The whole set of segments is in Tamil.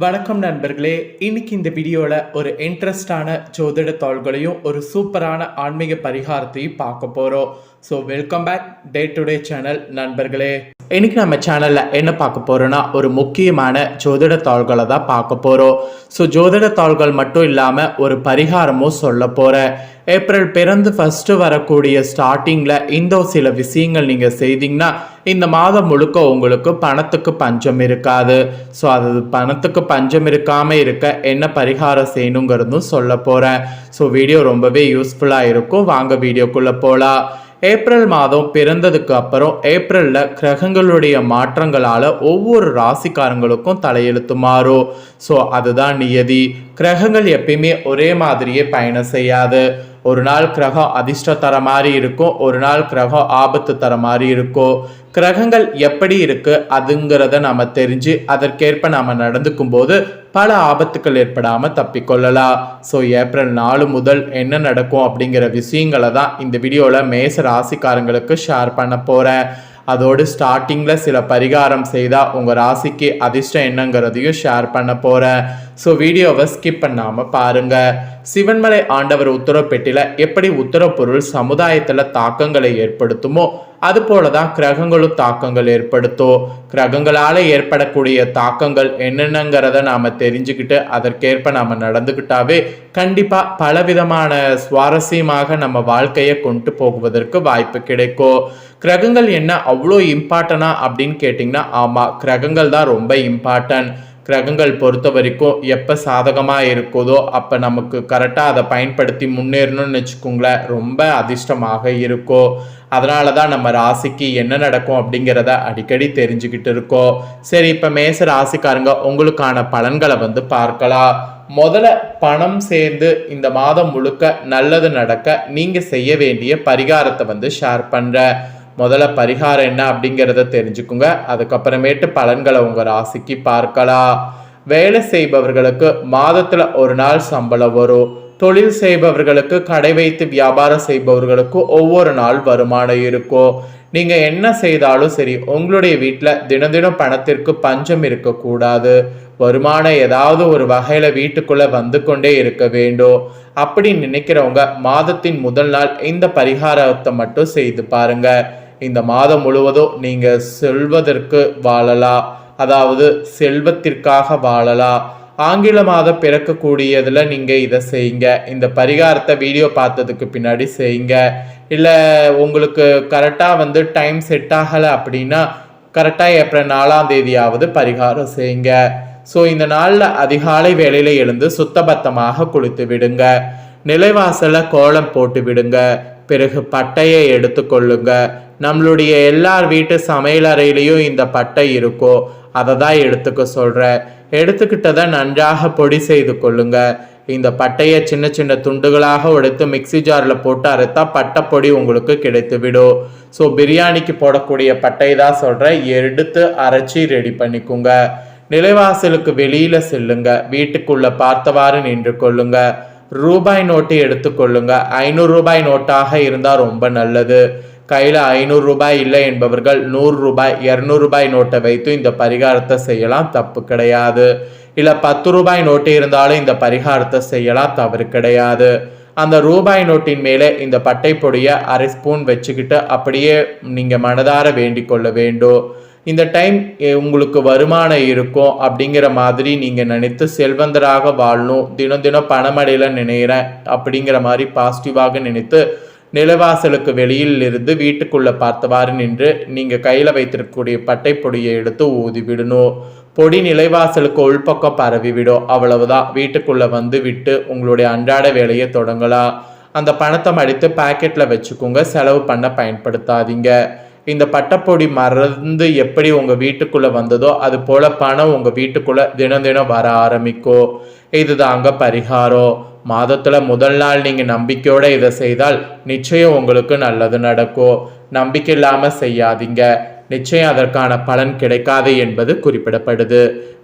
வணக்கம் நண்பர்களே. இன்னைக்கு இந்த வீடியோவில் ஒரு இன்ட்ரெஸ்டான ஜோதிட தாள்களையும் ஒரு சூப்பரான ஆன்மீக பரிகாரத்தையும் பார்க்க போகிறோம். So welcome back day to day channel நண்பர்களே. இன்னைக்கு நம்ம சேனலில் என்ன பார்க்க போகிறோன்னா ஒரு முக்கியமான ஜோதிட தாள்களை தான் பார்க்க போகிறோம். ஸோ ஜோதிட தாள்கள் மட்டும் இல்லாமல் ஒரு பரிகாரமும் சொல்ல போகிறேன். ஏப்ரல் பிறந்து ஃபஸ்ட்டு வரக்கூடிய ஸ்டார்டிங்கில் இந்த சில விஷயங்கள் நீங்கள் செய்தீங்கன்னா இந்த மாதம் முழுக்க உங்களுக்கு பணத்துக்கு பஞ்சம் இருக்காது. ஸோ அது பணத்துக்கு பஞ்சம் இருக்காமல் இருக்க என்ன பரிகாரம் செய்யணுங்கிறதும் சொல்ல போகிறேன். ஸோ வீடியோ ரொம்பவே யூஸ்ஃபுல்லாக இருக்கும். வாங்க வீடியோக்குள்ளே போகலாம். ஏப்ரல் மாதம் பிறந்ததுக்கு அப்புறம் ஏப்ரலில் கிரகங்களுடைய மாற்றங்களால் ஒவ்வொரு ராசிக்காரங்களுக்கும் தலையெழுத்து மாறும். ஸோ அதுதான் நியதி. கிரகங்கள் எப்பயுமே ஒரே மாதிரியே பயணம் செய்யாது. ஒரு நாள் கிரகம் அதிர்ஷ்டம் தர மாதிரி இருக்கும், ஒரு நாள் கிரகம் ஆபத்து தர மாதிரி இருக்கும். கிரகங்கள் எப்படி இருக்கு அதுங்கிறத நம்ம தெரிஞ்சு அதற்கேற்ப நம்ம நடந்துக்கும் போது பல ஆபத்துக்கள் ஏற்படாமல் தப்பிக்கொள்ளலாம். ஸோ ஏப்ரல் 4 முதல் என்ன நடக்கும் அப்படிங்கிற விஷயங்களை தான் இந்த வீடியோவில் மேச ராசிக்காரங்களுக்கு ஷேர் பண்ண போகிறேன். அதோடு ஸ்டார்டிங்கில் சில பரிகாரம் செய்தால் உங்கள் ராசிக்கு அதிர்ஷ்டம் என்னங்கிறதையும் ஷேர் பண்ண போகிறேன். ஸோ வீடியோவை ஸ்கிப் பண்ணாமல் பாருங்கள். சிவன்மலை ஆண்டவர் உத்தரப்பெட்டியில் எப்படி உத்தரப்பொருள் சமுதாயத்தில் தாக்கங்களை ஏற்படுத்துமோ அதுபோல தான் கிரகங்களும் தாக்கங்கள் ஏற்படுத்தும். கிரகங்களால் ஏற்படக்கூடிய தாக்கங்கள் என்னென்னங்கிறத நாம் தெரிஞ்சுக்கிட்டு அதற்கேற்ப நாம் நடந்துக்கிட்டாவே கண்டிப்பாக பலவிதமான சுவாரஸ்யமாக நம்ம வாழ்க்கையை கொண்டு போகுவதற்கு வாய்ப்பு கிடைக்கும். கிரகங்கள் என்ன அவ்வளோ இம்பார்ட்டனா அப்படின்னு கேட்டிங்கன்னா ஆமாம், கிரகங்கள் தான் ரொம்ப இம்பார்ட்டன்ட். கிரகங்கள் பொறுத்த வரைக்கும் எப்போ சாதகமாக இருக்குதோ அப்போ நமக்கு கரெக்டாக அதை பயன்படுத்தி முன்னேறணும்னு வச்சுக்கோங்களேன், ரொம்ப அதிர்ஷ்டமாக இருக்கும். அதனால தான் நம்ம ராசிக்கு என்ன நடக்கும் அப்படிங்கிறத அடிக்கடி தெரிஞ்சுக்கிட்டு இருக்கோம். சரி, இப்போ மேச ராசிக்காரங்க உங்களுக்கான பலன்களை பார்க்கலாம். முதல்ல பணம் சேர்ந்து இந்த மாதம் முழுக்க நல்லது நடக்க நீங்கள் செய்ய வேண்டிய பரிகாரத்தை ஷேர் பண்ணுறேன். முதல்ல பரிகாரம் என்ன அப்படிங்கிறத தெரிஞ்சுக்குங்க. அதுக்கப்புறமேட்டு பலன்களை உங்கள் ராசிக்கு பார்க்கலாம். வேலை செய்பவர்களுக்கு மாதத்தில் ஒரு நாள் சம்பளம் வரும். தொழில் செய்பவர்களுக்கு, கடை வைத்து வியாபாரம் செய்பவர்களுக்கு ஒவ்வொரு நாள் வருமானம் இருக்கும். நீங்கள் என்ன செய்தாலும் சரி உங்களுடைய வீட்டில் தினம் தினம் பணத்திற்கு பஞ்சம் இருக்கக்கூடாது. வருமானம் ஏதாவது ஒரு வகையில் வீட்டுக்குள்ளே வந்து கொண்டே இருக்க வேண்டும். அப்படி நினைக்கிறவங்க மாதத்தின் முதல் நாள் இந்த பரிகாரத்தை மட்டும் செய்து பாருங்க. இந்த மாதம் முழுவதும் நீங்கள் செல்வதற்கு வாழலாம், அதாவது செல்வத்திற்காக வாழலாம். ஆங்கில மாதம் பிறக்கக்கூடியதில் நீங்கள் இதை செய்யுங்க. இந்த பரிகாரத்தை வீடியோ பார்த்ததுக்கு பின்னாடி செய்யுங்க. இல்லை உங்களுக்கு கரெக்டாக டைம் செட் ஆகலை அப்படின்னா கரெக்டாக ஏப்ரல் 4ஆம் தேதியாவது பரிகாரம் செய்யுங்க. ஸோ இந்த நாளில் அதிகாலை வேளையில் எழுந்து சுத்தபத்தமாக குளித்து விடுங்க. நிலைவாசலில் கோலம் போட்டு விடுங்க. பிறகு பட்டையை எடுத்துக்கொள்ளுங்க. நம்மளுடைய எல்லார் வீட்டு சமையலறையிலையும் இந்த பட்டை இருக்கோ அதை தான் எடுத்துக்க சொல்கிறேன். எடுத்துக்கிட்டதை நன்றாக பொடி செய்து கொள்ளுங்க. இந்த பட்டையை சின்ன சின்ன துண்டுகளாக உடைத்து மிக்சி ஜாரில் போட்டு அரைத்தா பட்டை பொடி உங்களுக்கு கிடைத்து விடும். ஸோ பிரியாணிக்கு போடக்கூடிய பட்டை தான் சொல்கிறேன். எடுத்து அரைச்சி ரெடி பண்ணிக்கோங்க. நிலைவாசலுக்கு வெளியில் செல்லுங்க. வீட்டுக்குள்ள பார்த்தவாறு நின்று கொள்ளுங்க. ரூபாய் நோட்டு எடுத்துக்கொள்ளுங்க. 500 ரூபாய் நோட்டாக இருந்தால் ரொம்ப நல்லது. கையில் 500 ரூபாய் இல்லை என்பவர்கள் 100 ரூபாய் 200 ரூபாய் நோட்டை வைத்து இந்த பரிகாரத்தை செய்யலாம், தப்பு கிடையாது. இல்லை 10 ரூபாய் நோட்டு இருந்தாலும் இந்த பரிகாரத்தை செய்யலாம், தவறு கிடையாது. அந்த ரூபாய் நோட்டின் மேலே இந்த பட்டை பொடியை அரை ஸ்பூன் வச்சுக்கிட்டு அப்படியே நீங்கள் மனதார வேண்டிக் கொள்ள வேண்டும். இந்த டைம் உங்களுக்கு வருமானம் இருக்கும் அப்படிங்கிற மாதிரி நீங்கள் நினைத்து செல்வந்தராக வாழணும், தினம் தினம் பணமடையில் நினைக்கிறேன் அப்படிங்கிற மாதிரி பாசிட்டிவாக நினைத்து நிலவாசலுக்கு வெளியில் இருந்து வீட்டுக்குள்ளே பார்த்தவாறு நின்று நீங்கள் கையில் வைத்திருக்கக்கூடிய பட்டை பொடியை எடுத்து ஊதி விடணும். பொடி நிலைவாசலுக்கு உள்பக்கம் பரவி விடும். அவ்வளவுதான். வீட்டுக்குள்ளே விட்டு உங்களுடைய அன்றாட வேலையை தொடங்கலாம். அந்த பணத்தை மடித்து பாக்கெட்டில் வச்சுக்கோங்க. செலவு பண்ண பயன்படுத்தாதீங்க. இந்த பட்டைப்பொடி மறந்து எப்படி உங்கள் வீட்டுக்குள்ளே வந்ததோ அது போல் பணம் உங்கள் வீட்டுக்குள்ளே தினம் தினம் வர ஆரம்பிக்கும். இதுதாங்க பரிகாரம். மாதத்தில் முதல் நாள் நீங்கள் நம்பிக்கையோடு இதை செய்தால் நிச்சயம் உங்களுக்கு நல்லது நடக்கும். நம்பிக்கை இல்லாமல் செய்யாதீங்க, நிச்சயம் அதற்கான பலன் கிடைக்காது என்பது குறிப்பிடப்படுது.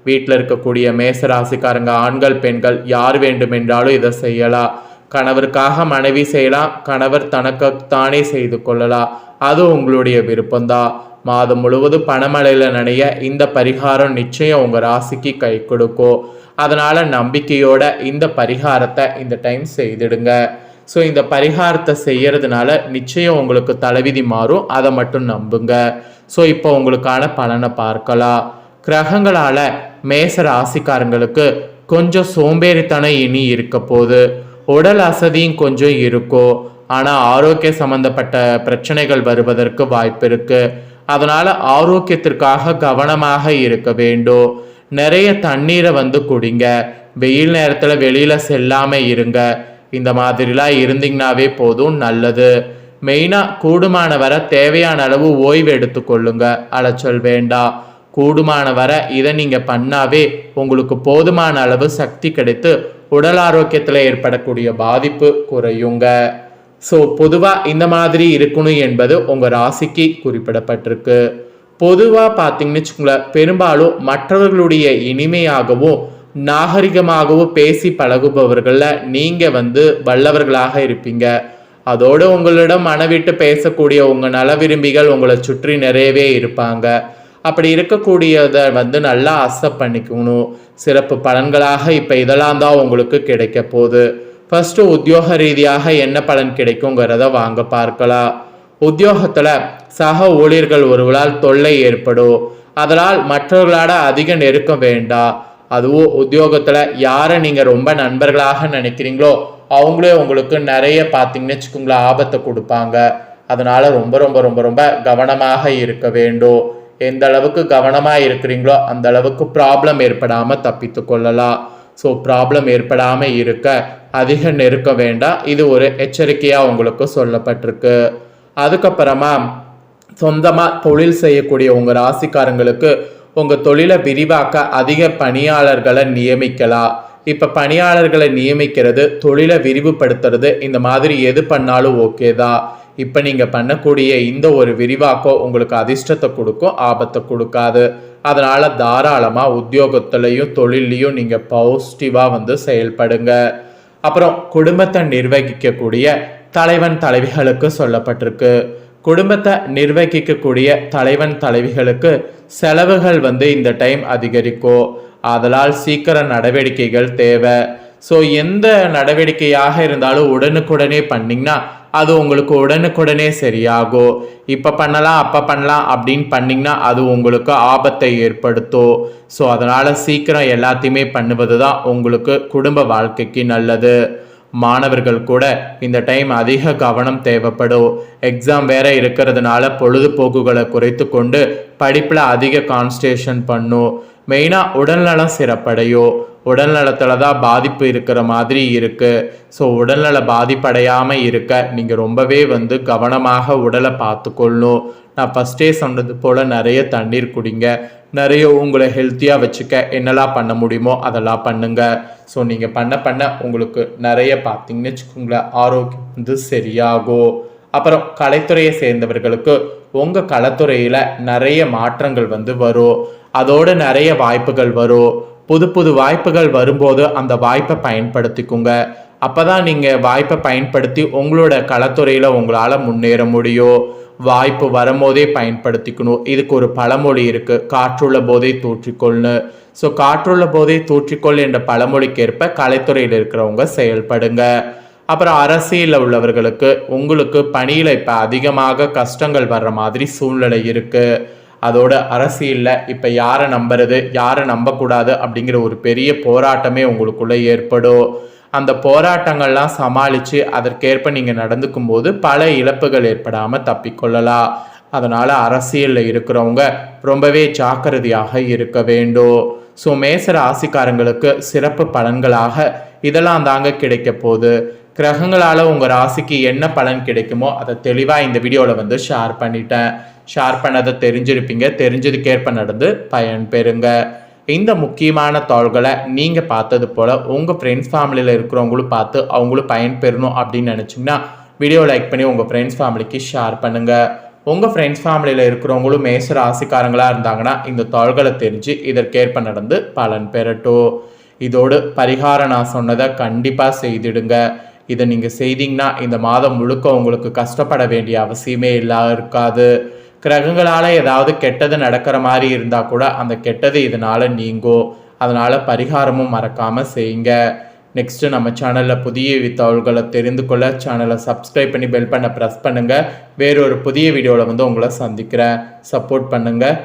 வீட்டில் இருக்கக்கூடிய மேசராசிக்காரங்க ஆண்கள் பெண்கள் யார் வேண்டுமென்றாலும் இதை செய்யலாம். கணவருக்காக மனைவி செய்யலாம், கணவர் தனக்கு தானே செய்து கொள்ளலாம். அது உங்களுடைய விருப்பம்தான். மாதம் முழுவதும் பணமழையில் நனைய இந்த பரிகாரம் நிச்சயம் உங்கள் ராசிக்கு கை கொடுக்கும். அதனால் நம்பிக்கையோட இந்த பரிகாரத்தை இந்த டைம் செய்திடுங்க. ஸோ இந்த பரிகாரத்தை செய்யறதுனால நிச்சயம் உங்களுக்கு தலைவிதி மாறும், அதை மட்டும் நம்புங்க. ஸோ இப்போ உங்களுக்கான பலனை பார்க்கலாம். கிரகங்களால் மேச ராசிக்காரங்களுக்கு கொஞ்சம் சோம்பேறித்தனம் இனி இருக்க போது, உடல் அசதியும் கொஞ்சம் இருக்கும். ஆனால் ஆரோக்கிய சம்பந்தப்பட்ட பிரச்சனைகள் வருவதற்கு வாய்ப்பு இருக்கு. அதனால ஆரோக்கியத்திற்காக கவனமாக இருக்க வேண்டும். நிறைய தண்ணீரை குடிங்க. வெயில் நேரத்தில் வெளியில செல்லாம இருங்க. இந்த மாதிரிலாம் இருந்தீங்கன்னாவே போதும், நல்லது. மெயினாக கூடுமான வர தேவையான அளவு ஓய்வு எடுத்துக்கொள்ளுங்க, அலைச்சல் வேண்டாம். கூடுமான வர இதை நீங்கள் பண்ணாவே உங்களுக்கு போதுமான அளவு சக்தி கிடைத்து உடல் ஆரோக்கியத்தில் ஏற்படக்கூடிய பாதிப்பு குறையுங்க. ஸோ பொதுவாக இந்த மாதிரி இருக்கணும் என்பது உங்கள் ராசிக்கு குறிப்பிடப்பட்டிருக்கு. பொதுவாக பார்த்தீங்கன்னு வச்சுக்கோங்களேன், பெரும்பாலும் மற்றவர்களுடைய இனிமையாகவும் நாகரிகமாகவும் பேசி பழகுபவர்களில் நீங்கள் வல்லவர்களாக இருப்பீங்க. அதோடு உங்களிடம் மனவிட்டு பேசக்கூடிய உங்கள் நல விரும்பிகள் உங்களை சுற்றி நிறையவே இருப்பாங்க. அப்படி இருக்கக்கூடியதை நல்லா அக்செப்ட் பண்ணிக்கணும். சிறப்பு பலன்களாக இப்போ இதெல்லாம் தான் உங்களுக்கு கிடைக்க போகுது. ஃபர்ஸ்ட் உத்தியோக ரீதியாக என்ன பலன் கிடைக்குங்கிறத வாங்க பார்க்கலாம். உத்தியோகத்தில் சக ஊழியர்கள் ஒருவரால் தொல்லை ஏற்படும். அதனால் மற்றவர்களாட அதிக நெருக்கம் வேண்டாம். அதுவும் உத்தியோகத்தில் யாரை நீங்கள் ரொம்ப நண்பர்களாக நினைக்கிறீங்களோ அவங்களே உங்களுக்கு நிறைய பார்த்தீங்கன்னு வச்சுக்கோங்களேன் ஆபத்தை கொடுப்பாங்க. அதனால் ரொம்ப ரொம்ப ரொம்ப ரொம்ப கவனமாக இருக்க வேண்டும். எந்த அளவுக்கு கவனமாக இருக்கிறீங்களோ அந்த அளவுக்கு ப்ராப்ளம் ஏற்படாமல் தப்பித்து கொள்ளலாம். ஸோ ப்ராப்ளம் ஏற்படாமல் இருக்க அதிக நெருக்க வேண்டாம். இது ஒரு எச்சரிக்கையாக உங்களுக்கு சொல்லப்பட்டிருக்கு. அதுக்கப்புறமா சொந்தமாக தொழில் செய்யக்கூடிய உங்கள் ராசிக்காரங்களுக்கு உங்கள் தொழிலை விரிவாக்க அதிக பணியாளர்களை நியமிக்கலாம். இப்போ பணியாளர்களை நியமிக்கிறது, தொழிலை விரிவுபடுத்துறது, இந்த மாதிரி எது பண்ணாலும் ஓகே தான். இப்போ நீங்கள் பண்ணக்கூடிய இந்த ஒரு விரிவாக்கம் உங்களுக்கு அதிர்ஷ்டத்தை கொடுக்கும், ஆபத்தை கொடுக்காது. அதனால் தாராளமாக உத்தியோகத்துலேயும் தொழிலையும் நீங்கள் பாசிட்டிவாக செயல்படுங்க. அப்புறம் குடும்பத்தை நிர்வகிக்கக்கூடிய தலைவன் தலைவிகளுக்கு சொல்லப்பட்டிருக்கு. குடும்பத்தை நிர்வகிக்கக்கூடிய தலைவன் தலைவிகளுக்கு செலவுகள் இந்த டைம் அதிகரிக்கும். அதனால் சீக்கிர நடவடிக்கைகள் தேவை. ஸோ எந்த நடவடிக்கையாக இருந்தாலும் உடனுக்குடனே பண்ணிங்கன்னா அது உங்களுக்கு உடனுக்குடனே சரியாகும். இப்போ பண்ணலாம் அப்போ பண்ணலாம் அப்படின்னு பண்ணிங்கன்னா அது உங்களுக்கு ஆபத்தை ஏற்படுத்தும். ஸோ அதனால் சீக்கிரம் எல்லாத்தையுமே பண்ணுவது தான் உங்களுக்கு குடும்ப வாழ்க்கைக்கு நல்லது. மாணவர்கள் கூட இந்த டைம் அதிக கவனம் தேவைப்படும். எக்ஸாம் வேற இருக்கிறதுனால பொழுதுபோக்குகளை குறைத்து கொண்டு படிப்பில் அதிக கான்சன்ட்ரேஷன் பண்ணும். மெயினாக உடல்நலம் சிறப்படையும். உடல்நலத்தில் தான் பாதிப்பு இருக்கிற மாதிரி இருக்குது. ஸோ உடல்நல பாதிப்படையாமல் இருக்க நீங்கள் ரொம்பவே கவனமாக உடலை பார்த்துக்கொள்ளணும். நான் ஃபஸ்ட்டே சொன்னது போல் நிறைய தண்ணீர் குடிங்க. நிறைய உங்களை ஹெல்த்தியாக வச்சுக்க என்னெல்லாம் பண்ண முடியுமோ அதெல்லாம் பண்ணுங்க. ஸோ நீங்கள் பண்ண உங்களுக்கு நிறைய பார்த்தீங்கன்னு வச்சுக்கோங்களேன் ஆரோக்கியம் சரியாகும். அப்புறம் கலைத்துறையை சேர்ந்தவர்களுக்கு உங்கள் கலைத்துறையில் நிறைய மாற்றங்கள் வரும். அதோடு நிறைய வாய்ப்புகள் வரும். புது புது வாய்ப்புகள் வரும்போது அந்த வாய்ப்பை பயன்படுத்திக்குங்க. அப்போ தான் நீங்கள் வாய்ப்பை பயன்படுத்தி உங்களோட கலைத்துறையில் உங்களால் முன்னேற முடியும். வாய்ப்பு வரும்போதே பயன்படுத்திக்கணும். இதுக்கு ஒரு பழமொழி இருக்குது, காற்றுள்ள போதே தூற்றிக்கொள்னு. ஸோ காற்றுள்ள போதே தூற்றிக்கொள் என்ற பழமொழிக்கேற்ப கலைத்துறையில் இருக்கிறவங்க செயல்படுங்க. அப்புறம் அரசியலில் உள்ளவர்களுக்கு உங்களுக்கு பணியில் இப்போ அதிகமாக கஷ்டங்கள் வர்ற மாதிரி சூழ்நிலை இருக்குது. அதோட அரசியலில் இப்போ யாரை நம்புறது யாரை நம்பக்கூடாது அப்படிங்கிற ஒரு பெரிய போராட்டமே உங்களுக்குள்ளே ஏற்படும். அந்த போராட்டங்கள்லாம் சமாளித்து அதற்கேற்ப நீங்கள் நடந்துக்கும் போது பல இழப்புகள் ஏற்படாமல் தப்பிக்கொள்ளலாம். அதனால் அரசியலில் இருக்கிறவங்க ரொம்பவே ஜாக்கிரதையாக இருக்க வேண்டும். ஸோ மேச ராசிக்காரங்களுக்கு சிறப்பு பலன்களாக இதெல்லாம் தாங்க கிடைக்க போகுது. கிரகங்களால் உங்கள் ராசிக்கு என்ன பலன் கிடைக்குமோ அதை தெளிவாக இந்த வீடியோவில் ஷேர் பண்ணிட்டேன். ஷேர் பண்ணதை தெரிஞ்சிருப்பீங்க. தெரிஞ்சதுக்கேற்ப நடந்து பயன் பெறுங்க. இந்த முக்கியமான தாள்களை நீங்கள் பார்த்தது போல் உங்கள் ஃப்ரெண்ட்ஸ் ஃபேமிலியில் இருக்கிறவங்களும் பார்த்து அவங்களும் பயன் பெறணும் அப்படின்னு நினச்சிங்கன்னா வீடியோ லைக் பண்ணி உங்கள் ஃப்ரெண்ட்ஸ் ஃபேமிலிக்கு ஷேர் பண்ணுங்கள். உங்கள் ஃப்ரெண்ட்ஸ் ஃபேமிலியில் இருக்கிறவங்களும் மேச ராசிக்காரங்களாக இருந்தாங்கன்னா இந்த தாள்களை தெரிஞ்சு இதற்கேற்ப நடந்து பலன் பெறட்டும். இதோடு பரிகாரம் நான் சொன்னதை கண்டிப்பாக செய்திடுங்க. இதை நீங்கள் செய்தீங்கன்னா இந்த மாதம் முழுக்க உங்களுக்கு கஷ்டப்பட வேண்டிய அவசியமே இருக்காது. கிரகங்களால் ஏதாவது கெட்டது நடக்கிற மாதிரி இருந்தால் கூட அந்த கெட்டது இதனால் நீங்கும். அதனால் பரிகாரமும் மறக்காமல் செய்யுங்க. நெக்ஸ்ட்டு நம்ம சேனலில் புதிய தகவல்களை தெரிந்து கொள்ள சேனலை சப்ஸ்கிரைப் பண்ணி பெல் பண்ண ப்ரெஸ் பண்ணுங்கள். வேறொரு புதிய வீடியோவில் உங்களை சந்திக்கிறேன். சப்போர்ட் பண்ணுங்கள்.